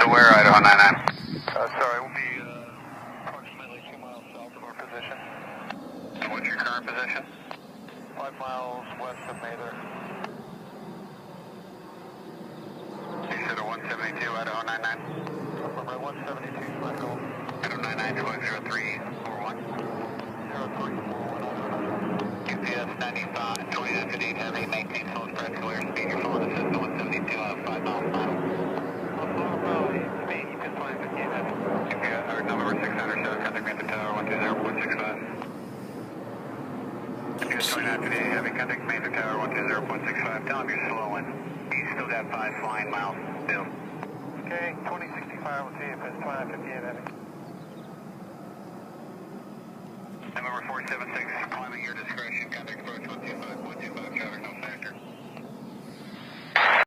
to where, Idaho 99? Sorry, we'll be approximately 2 miles south of our position. And what's your current position? 5 miles west of Mather. You said a 172, Idaho 99? From our 172 cycle. Idaho 99, 20341. 0341. UPS 95, 2958 heavy, maintain full express clear speed. You're following the system 172 out of 5 miles final. Speed, just 558 heavy. UPS, or number 600, contact Manta Tower, 120.65. UPS 2958 heavy, contact Manta Tower, 120.65. Tell them you're slowing. You still got 5 flying miles still. Okay, 2065, we'll see if it's 2958 heavy. Number 476, climbing your discretion, contact approach 125.25, traffic no